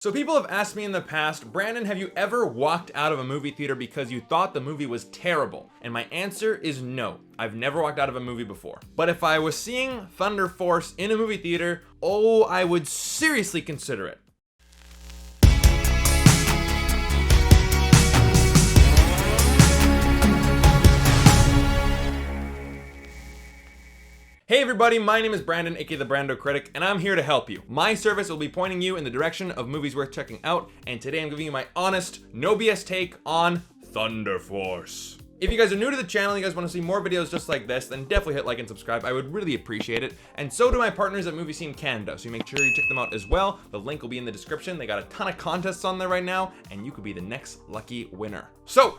So people have asked me in the past, Brandon, have you ever walked out of a movie theater because you thought the movie was terrible? And my answer is no. I've never walked out of a movie before. But if I was seeing Thunderforce in a movie theater, oh, I would seriously consider it. Hey everybody, my name is Brandon, aka the BrandoCritic, and I'm here to help you. My service will be pointing you in the direction of movies worth checking out, and today I'm giving you my honest, no BS take on Thunderforce. If you guys are new to the channel and you guys want to see more videos just like this, then definitely hit like and subscribe. I would really appreciate it. And so do my partners at Movie Scene Canada, so you make sure you check them out as well. The link will be in the description. They got a ton of contests on there right now, and you could be the next lucky winner. So,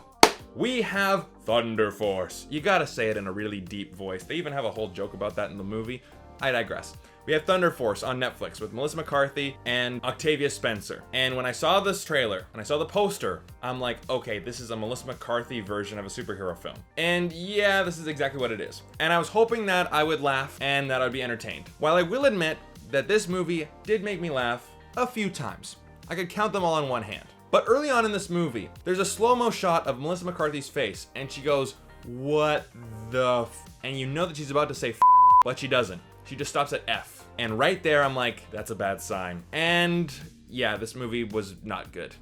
we have Thunderforce. You gotta say it in a really deep voice. They even have a whole joke about that in the movie. I digress. We have Thunderforce on Netflix with Melissa McCarthy and Octavia Spencer. And when I saw this trailer and I saw the poster, I'm like, okay, this is a Melissa McCarthy version of a superhero film. And yeah, this is exactly what it is. And I was hoping that I would laugh and that I'd be entertained. While I will admit that this movie did make me laugh a few times. I could count them all on one hand. But early on in this movie, there's a slow-mo shot of Melissa McCarthy's face, and she goes, what the f? And you know that she's about to say f, but she doesn't. She just stops at F. And right there, I'm like, that's a bad sign. And yeah, this movie was not good.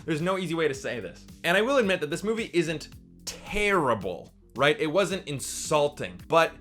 There's no easy way to say this. And I will admit that this movie isn't terrible, right? It wasn't insulting, but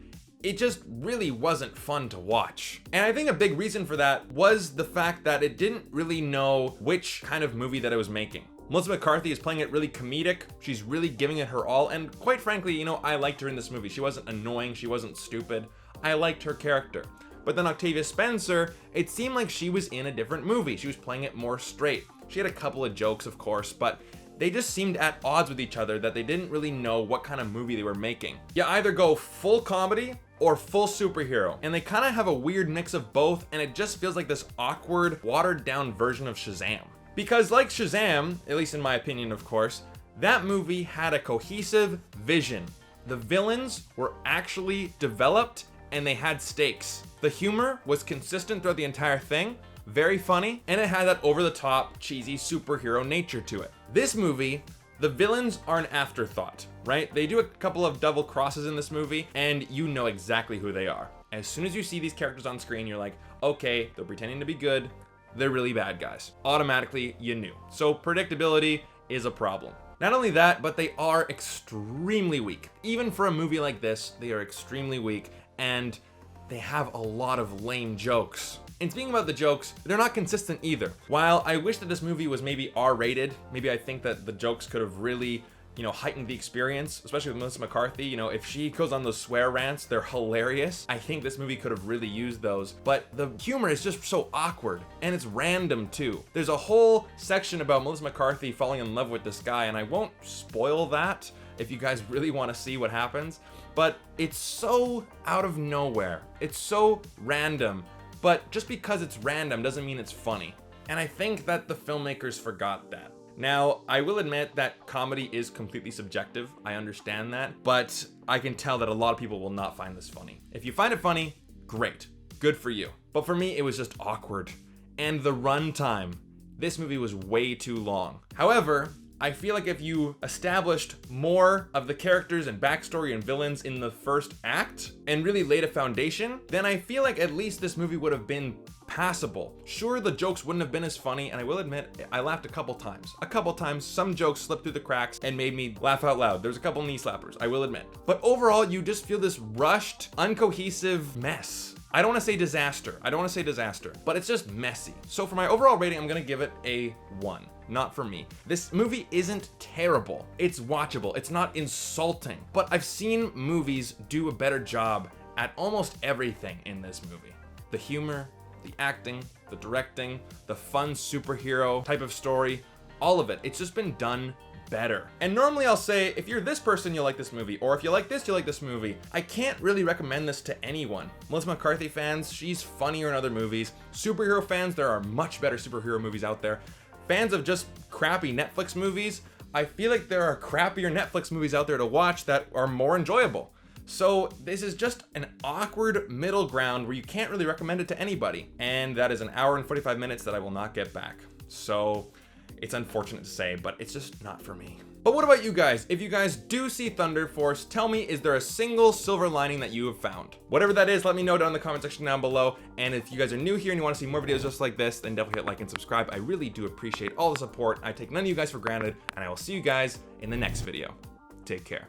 it just really wasn't fun to watch. And I think a big reason for that was the fact that it didn't really know which kind of movie that it was making. Melissa McCarthy is playing it really comedic. She's really giving it her all. And quite frankly, you know, I liked her in this movie. She wasn't annoying. She wasn't stupid. I liked her character. But then Octavia Spencer, it seemed like she was in a different movie. She was playing it more straight. She had a couple of jokes, of course, but they just seemed at odds with each other, that they didn't really know what kind of movie they were making. You either go full comedy or full superhero, and they kind of have a weird mix of both, and it just feels like this awkward, watered down version of Shazam. Because like Shazam, at least in my opinion of course, that movie had a cohesive vision. The villains were actually developed and they had stakes. The humor was consistent throughout the entire thing, very funny, and it had that over-the-top, cheesy superhero nature to it. This movie, the villains are an afterthought, right? They do a couple of double crosses in this movie, and you know exactly who they are. As soon as you see these characters on screen, you're like, okay, they're pretending to be good, they're really bad guys. Automatically, you knew. So predictability is a problem. Not only that, but they are extremely weak. Even for a movie like this, they are extremely weak, and they have a lot of lame jokes. And speaking about the jokes, they're not consistent either. While I wish that this movie was maybe R-rated, maybe I think that the jokes could have really, you know, heightened the experience, especially with Melissa McCarthy. You know, if she goes on those swear rants, they're hilarious. I think this movie could have really used those, but the humor is just so awkward, and it's random too. There's a whole section about Melissa McCarthy falling in love with this guy, and I won't spoil that if you guys really want to see what happens, but it's so out of nowhere. It's so random. But just because it's random doesn't mean it's funny. And I think that the filmmakers forgot that. Now, I will admit that comedy is completely subjective. I understand that, but I can tell that a lot of people will not find this funny. If you find it funny, great, good for you. But for me, it was just awkward. And the runtime, this movie was way too long. However, I feel like if you established more of the characters and backstory and villains in the first act and really laid a foundation, then I feel like at least this movie would have been passable. Sure, the jokes wouldn't have been as funny, and I will admit, I laughed a couple times. Some jokes slipped through the cracks and made me laugh out loud. There's a couple knee slappers, I will admit. But overall, you just feel this rushed, uncohesive mess. I don't want to say disaster, but it's just messy. So for my overall rating, I'm gonna give it a 1. Not for me. This movie isn't terrible. It's watchable. It's not insulting. But I've seen movies do a better job at almost everything in this movie. The humor, the acting, the directing, the fun superhero type of story, all of it. It's just been done better. And normally I'll say, if you're this person, you'll like this movie, or if you like this, you'll like this movie. I can't really recommend this to anyone. Melissa McCarthy fans, she's funnier in other movies. Superhero fans, there are much better superhero movies out there. Fans of just crappy Netflix movies, I feel like there are crappier Netflix movies out there to watch that are more enjoyable. So this is just an awkward middle ground where you can't really recommend it to anybody. And that is an hour and 45 minutes that I will not get back. So it's unfortunate to say, but it's just not for me. But what about you guys? If you guys do see Thunder Force, tell me, is there a single silver lining that you have found? Whatever that is, let me know down in the comment section down below. And if you guys are new here and you want to see more videos just like this, then definitely hit like and subscribe. I really do appreciate all the support. I take none of you guys for granted, and I will see you guys in the next video. Take care.